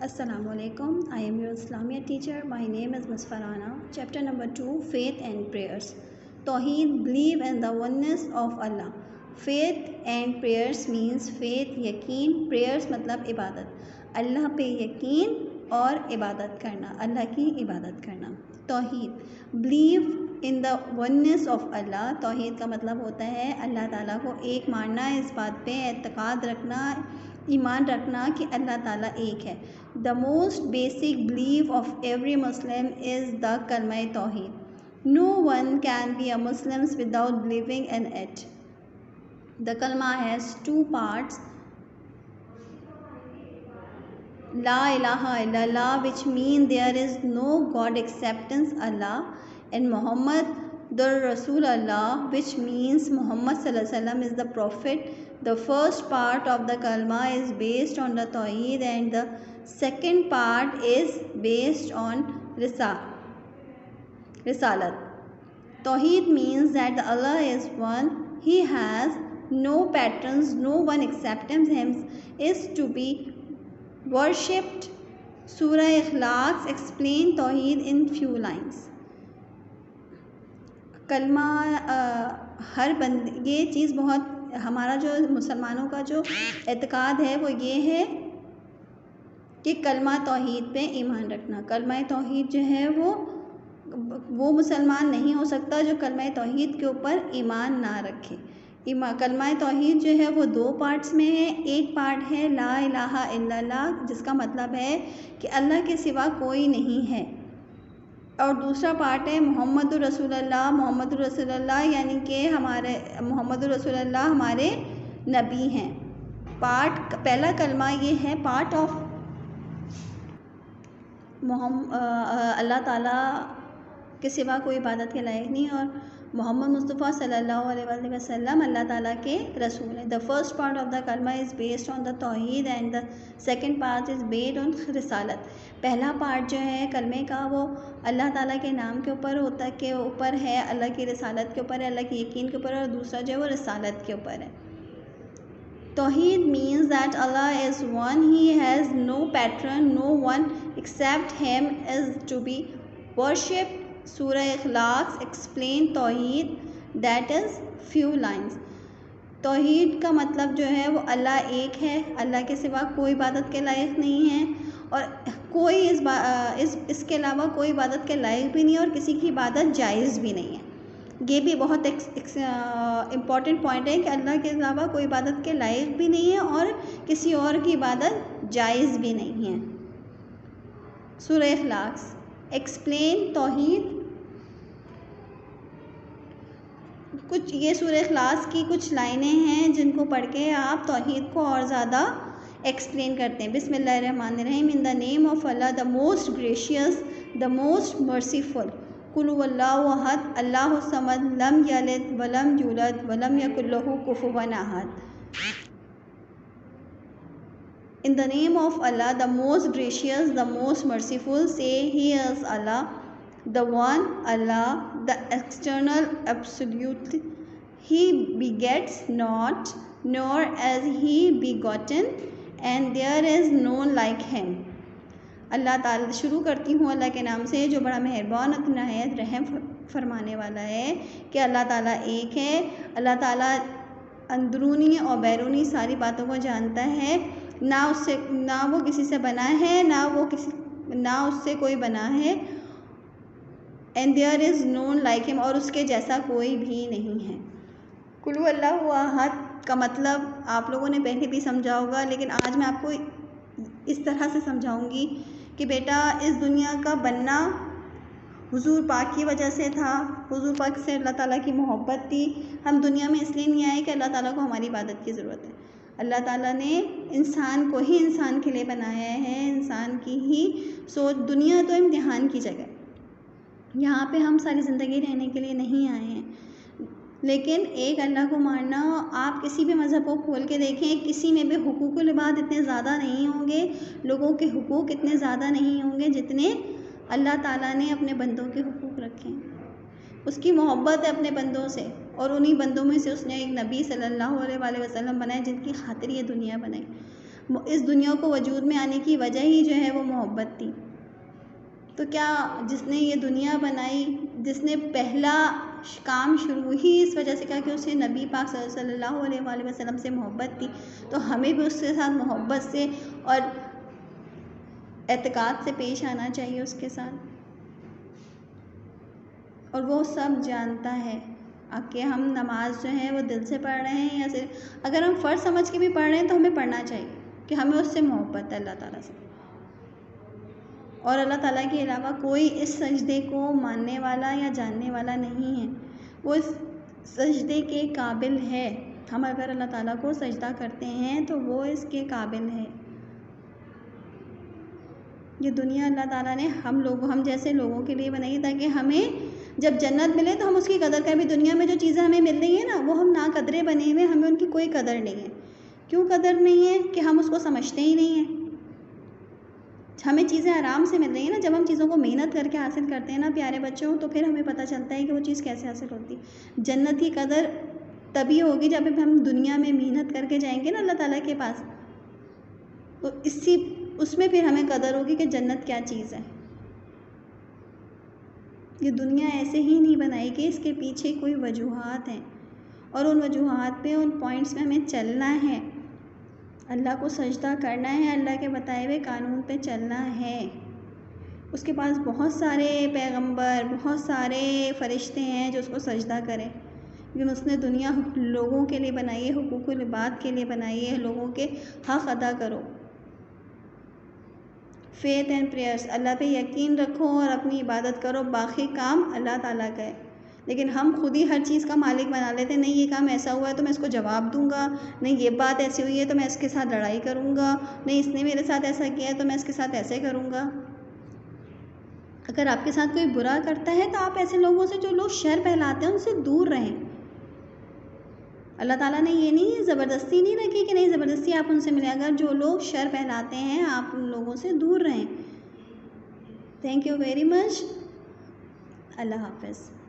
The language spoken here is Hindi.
Assalamualaikum. I am your Islamic teacher. My name is Ms. Farhana. Chapter number 2, Faith and Prayers. Tawheed, believe in the oneness of Allah. Faith and prayers means faith, यकीन, prayers मतलब इबादत. अल्लाह पे यकीन और इबादत करना, अल्लाह की इबादत करना. तौहीद, believe in the oneness of Allah. तौहीद का मतलब होता है अल्लाह ताला को एक मानना, इस बात पे एतकाद रखना, ईमान रखना कि अल्लाह ताला एक है. The most basic belief of every Muslim is the kalma tauheed. No one can be a Muslim without believing in it. The kalma has two parts. La ilaha illallah, which means there is no God except Allah, and Muhammad the Rasulullah, which means Muhammad sallallahu alaihi wasallam is the prophet. The first part of the kalma is based on the tawheed and the second part is based on risalat. Tawheed means that Allah is one, He has no patrons, no one except Him is to be worshipped. Surah Ikhlas explain Tawheed in few lines. कलमा हर ये चीज़ बहुत, हमारा जो मुसलमानों का जो एतकाद है वो ये है कि कलमा तौहीद पे ईमान रखना. कलमा तौहीद जो है वो मुसलमान नहीं हो सकता जो कलमा तौहीद के ऊपर ईमान ना रखे. कलमा तौहीद जो है वो दो पार्ट्स में है. एक पार्ट है ला इलाहा इल्लल्लाह, जिसका मतलब है कि अल्लाह के सिवा कोई नहीं है, और दूसरा पार्ट है मोहम्मदुर रसूलुल्लाह. मोहम्मदुर रसूलुल्लाह यानी कि हमारे मोहम्मदुर रसूलुल्लाह हमारे नबी हैं. पहला कलमा ये है पार्ट ऑफ अल्लाह ताला के सिवा कोई इबादत के लायक नहीं, और मोहम्मद मुस्तफ़ा सल्लल्लाहु अलैहि वसल्लम अल्लाह ताला के रसूल हैं. The first part of the kalma is based on the tauheed and the second part is based on risalat. पहला पार्ट जो है कलमे का वो अल्लाह ताला के नाम के ऊपर है, अल्लाह की रिसालत के ऊपर है, अल्लाह के यकीन के ऊपर है, और दूसरा जो है वो रिसालत के ऊपर है. Tawheed means that Allah is one, He has no patron, no one except Him is to be worshipped. Surah Ikhlas explain Tawheed, that is few lines. तौहीद का मतलब जो है वो अल्लाह एक है, अल्लाह के सिवा कोई इबादत के लायक नहीं है, और कोई इसके अलावा कोई इबादत के लायक भी नहीं है, और किसी की इबादत जायज़ भी नहीं है. ये भी बहुत इम्पॉर्टेंट पॉइंट है कि अल्लाह के अलावा कोई इबादत के लायक भी नहीं है और किसी और की इबादत जायज़ भी नहीं है. सूरह इखलास एक्सप्लेन तौहीद. कुछ ये सूरह इखलास की कुछ लाइनें हैं जिनको पढ़ के आप तौहीद को और ज़्यादा एक्सप्लेन करते हैं. बिस्मिल्लाहिर्रहमानिर्रहीम. In the name of Allah, the most gracious, the most merciful. कुल हुवल्लाहु अहद, अल्लाहु समद, लम यलिद वलम यूलद वलम यकुल लहू कुफुवन अहद. In the name of Allah, the most gracious, the most merciful, say He is Allah, the one, Allah, the external, absolute. He begets not, nor is He begotten, and there is none like Him. अल्लाह ताला, शुरू करती हूँ अल्लाह के नाम से जो बड़ा मेहरबान और नहायत रहम फरमाने वाला है, कि अल्लाह ताला एक है. अल्लाह ताला अंदरूनी और बैरूनी सारी बातों को जानता है. ना वो किसी से बना है, ना उससे कोई बना है. And there is none like him, और उसके जैसा कोई भी नहीं है. कुल हुवल्लाहु अहद का मतलब आप लोगों ने पहले भी समझा होगा, लेकिन आज मैं आपको इस तरह से समझाऊंगी कि बेटा इस दुनिया का बनना हुजूर पाक की वजह से था. हुजूर पाक से अल्लाह ताला की मोहब्बत थी. हम दुनिया में इसलिए नहीं आए कि अल्लाह ताला को हमारी इबादत की ज़रूरत है. अल्लाह ताला ने इंसान को ही इंसान के लिए बनाया है, इंसान की ही सोच. दुनिया तो इम्तिहान की जगह, यहाँ पे हम सारी ज़िंदगी रहने के लिए नहीं आए हैं. लेकिन एक अल्लाह को मानना, आप किसी भी मज़हब को खोल के देखें, किसी में भी हुकूकुल इबाद इतने ज़्यादा नहीं होंगे, लोगों के हुकूक इतने ज़्यादा नहीं होंगे जितने अल्लाह ताला ने अपने बंदों के हुकूक रखे हैं. उसकी मोहब्बत है अपने बंदों से. और उन्हीं बंदों में से उसने एक नबी सल्लल्लाहु अलैहि वसल्लम बनाए जिनकी खातिर ये दुनिया बनाई। इस दुनिया को वजूद में आने की वजह ही जो है वो मोहब्बत थी। तो क्या जिसने ये दुनिया बनाई, जिसने पहला काम शुरू ही इस वजह से किया कि उसे नबी पाक सल्लल्लाहु अलैहि वसल्लम से मोहब्बत थी, तो हमें भी उसके साथ मोहब्बत से और एतकाद से पेश आना चाहिए उसके साथ। और वो सब जानता है कि हम नमाज जो है वो दिल से पढ़ रहे हैं या सिर्फ अगर हम फ़र्ज़ समझ के भी पढ़ रहे हैं तो हमें पढ़ना चाहिए कि हमें उससे मोहब्बत है अल्लाह ताला से। और अल्लाह ताला के अलावा कोई इस सजदे को मानने वाला या जानने वाला नहीं है। वो इस सजदे के काबिल है। हम अगर अल्लाह ताला को सजदा करते हैं तो वो इसके काबिल है। ये दुनिया अल्लाह ताला ने हम जैसे लोगों के लिए बनाई है ताकि हमें जब जन्नत मिले तो हम उसकी कदर करें। अभी दुनिया में जो चीज़ें हमें मिल रही हैं ना, वो हम ना कदरे बने हुए, हमें उनकी कोई कदर नहीं है। क्यों कदर नहीं है? कि हम उसको समझते ही नहीं हैं। हमें चीज़ें आराम से मिल रही हैं ना, जब हम चीज़ों को मेहनत करके हासिल करते हैं ना प्यारे बच्चों, तो फिर हमें पता चलता है कि वो चीज़ कैसे हासिल होती है। जन्नत की कदर तभी होगी जब हम दुनिया में मेहनत करके जाएंगे ना अल्लाह ताला के पास, तो उसमें फिर हमें कदर होगी कि जन्नत क्या चीज़ है। ये दुनिया ऐसे ही नहीं बनाई गई, इसके पीछे कोई वजूहात हैं और उन वजूहात पे, उन पॉइंट्स पे हमें चलना है। अल्लाह को सजदा करना है, अल्लाह के बताए हुए कानून पे चलना है। उसके पास बहुत सारे पैगंबर, बहुत सारे फरिश्ते हैं जो उसको सजदा करें, लेकिन उसने दुनिया लोगों के लिए बनाई है, हुकूकुल इबाद के लिए बनाई है। लोगों के हक़ अदा करो। फेथ एंड प्रेयर्स, अल्लाह पे यकीन रखो और अपनी इबादत करो, बाकी काम अल्लाह ताला का है। लेकिन हम खुद ही हर चीज़ का मालिक बना लेते हैं। नहीं ये काम ऐसा हुआ है तो मैं इसको जवाब दूंगा, नहीं ये बात ऐसी हुई है तो मैं इसके साथ लड़ाई करूंगा, नहीं इसने मेरे साथ ऐसा किया है तो मैं इसके साथ ऐसे करूंगा। अगर आपके साथ कोई बुरा करता है तो आप ऐसे लोगों से, जो लोग शर फैलाते हैं, उनसे दूर रहें। अल्लाह ताला ने ये नहीं ज़बरदस्ती नहीं रखी कि नहीं ज़बरदस्ती आप उनसे मिलें। अगर जो लोग शर फैलाते हैं आप उन लोगों से दूर रहें। Thank you very much. अल्लाह हाफ़िज़।